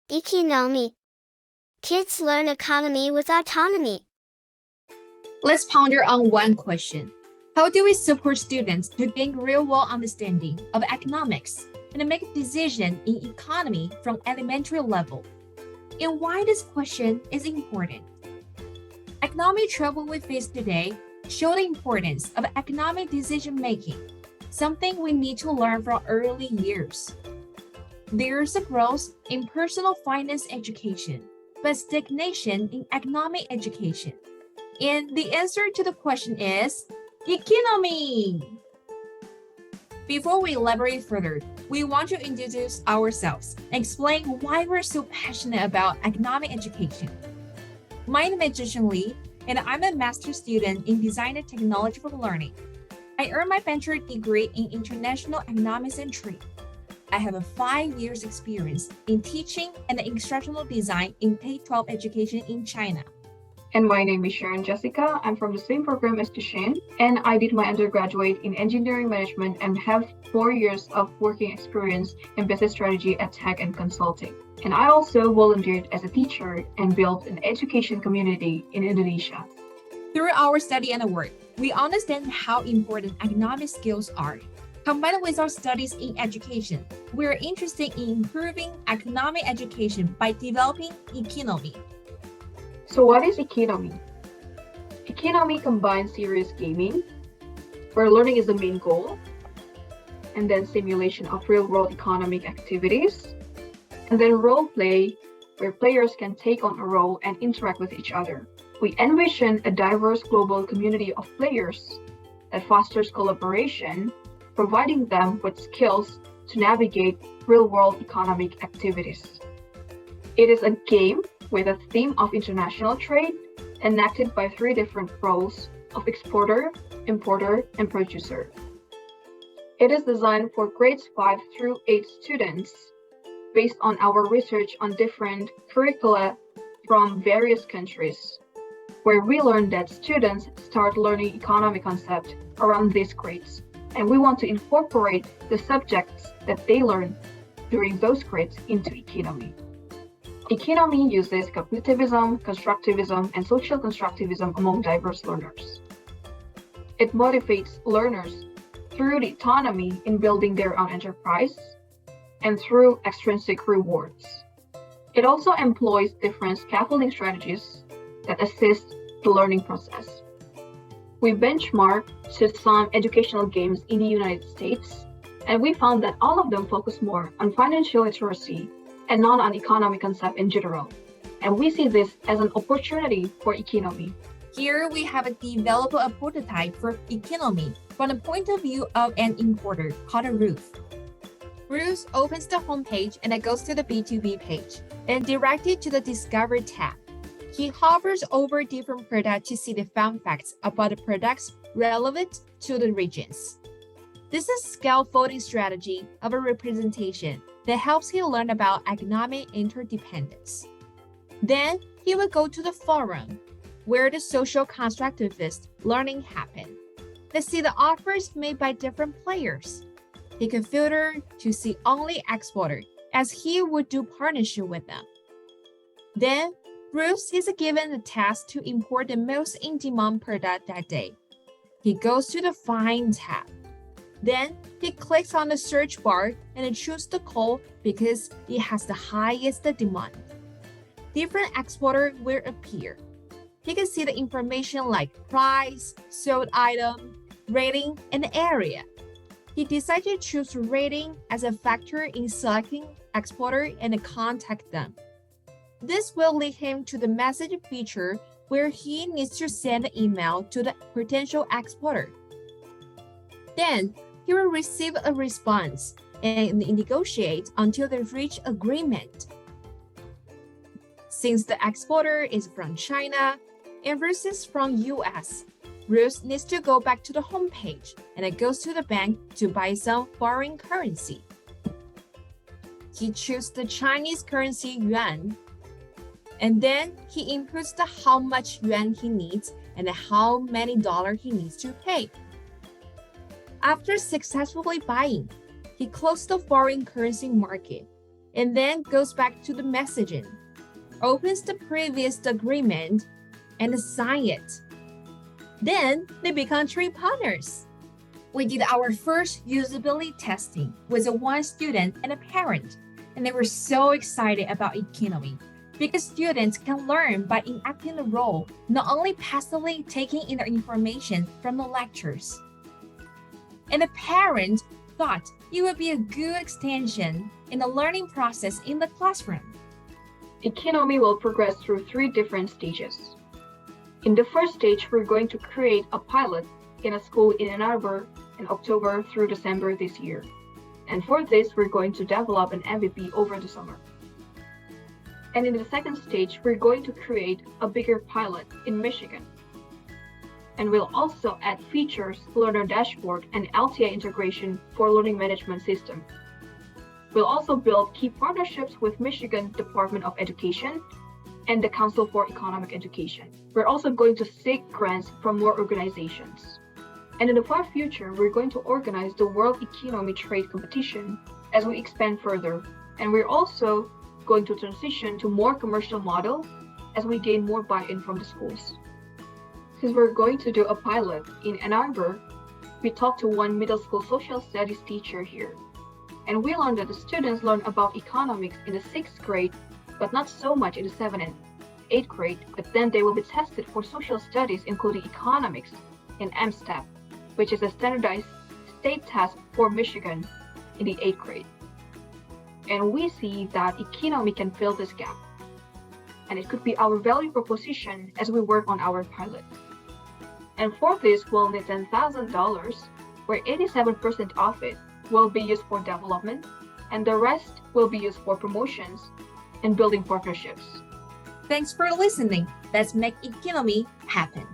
eKinomy. Kids learn economy with autonomy. Let's ponder on one question. How do we support students to gain real-world understanding of economics and make a decision in economy from elementary level? And why this question is important? Economic trouble we face today show the importance of economic decision-making, something we need to learn from early years. There's a growth in personal finance education, but stagnation in economic education. And the answer to the question is eKinomy. Before we elaborate further, we want to introduce ourselves and explain why we're so passionate about economic education. My name is Zhishen Li, and I'm a master's student in Design and Technology for Learning. I earned my bachelor degree in International Economics and Trade. I have a 5 years experience in teaching and instructional design in K-12 education in China. And my name is Sharon Jessica. I'm from the same program as Tushin, and I did my undergraduate in engineering management and have 4 years of working experience in business strategy at tech and consulting. And I also volunteered as a teacher and built an education community in Indonesia. Through our study and work, we understand how important economic skills are. Combined with our studies in education, we are interested in improving economic education by developing eKinomy. So what is eKinomy? eKinomy combines serious gaming, where learning is the main goal, and then simulation of real-world economic activities, and then role play, where players can take on a role and interact with each other. We envision a diverse global community of players that fosters collaboration, providing them with skills to navigate real-world economic activities. It is a game with a theme of international trade enacted by 3 different roles of exporter, importer, and producer. It is designed for grades 5 through 8 students based on our research on different curricula from various countries, where we learned that students start learning economic concepts around these grades, and we want to incorporate the subjects that they learn during those grades into eKinomy. eKinomy uses cognitivism, constructivism, and social constructivism among diverse learners. It motivates learners through the autonomy in building their own enterprise and through extrinsic rewards. It also employs different scaffolding strategies that assist the learning process. We benchmarked to some educational games in the United States, and we found that all of them focus more on financial literacy and not on economic concept in general. And we see this as an opportunity for eKinomy. Here we have developed a prototype for eKinomy from the point of view of an importer called Ruth. Ruth opens the homepage and it goes to the B2B page and directed to the Discover tab. He hovers over different products to see the fun facts about the products relevant to the regions. This is a scaffolding strategy of a representation that helps him learn about economic interdependence. Then he will go to the forum, where the social constructivist learning happens. Let's see the offers made by different players. He can filter to see only exporter, as he would do partnership with them. Then Bruce is given the task to import the most in-demand product that day. He goes to the Find tab. Then he clicks on the search bar and chooses the code because it has the highest demand. Different exporter will appear. He can see the information like price, sold item, rating, and area. He decides to choose rating as a factor in selecting exporter and contact them. This will lead him to the message feature where he needs to send an email to the potential exporter. Then he will receive a response and negotiate until they reach agreement. Since the exporter is from China and versus from US, Ruth needs to go back to the homepage and it goes to the bank to buy some foreign currency. He chooses the Chinese currency yuan, and then he inputs the how much yuan he needs and how many dollars he needs to pay. After successfully buying, he closed the foreign currency market. and then goes back to the messaging, opens the previous agreement, and sign it. Then they become trade partners. We did our first usability testing with one student and a parent, and they were so excited about eKinomy because students can learn by enacting the role, not only passively taking in the information from the lectures. And the parent thought it would be a good extension in the learning process in the classroom. eKinomy will progress through 3 different stages. In the first stage, we're going to create a pilot in a school in Ann Arbor in October through December this year. And for this, we're going to develop an MVP over the summer. And in the second stage, we're going to create a bigger pilot in Michigan. And we'll also add features, learner dashboard, and LTI integration for learning management system. We'll also build key partnerships with Michigan Department of Education and the Council for Economic Education. We're also going to seek grants from more organizations. And in the far future, we're going to organize the World eKinomy Trade Competition as we expand further. And we're also going to transition to more commercial model as we gain more buy-in from the schools. Since we're going to do a pilot in Ann Arbor, we talked to one middle school social studies teacher here. And we learned that the students learn about economics in the 6th grade, but not so much in the 7th and 8th grade, but then they will be tested for social studies, including economics in MSTEP, which is a standardized state test for Michigan in the 8th grade. And we see that eKinomy can fill this gap. And it could be our value proposition as we work on our pilot. And for this, we'll need $10,000, where 87% of it will be used for development, and the rest will be used for promotions and building partnerships. Thanks for listening. Let's make eKinomy happen.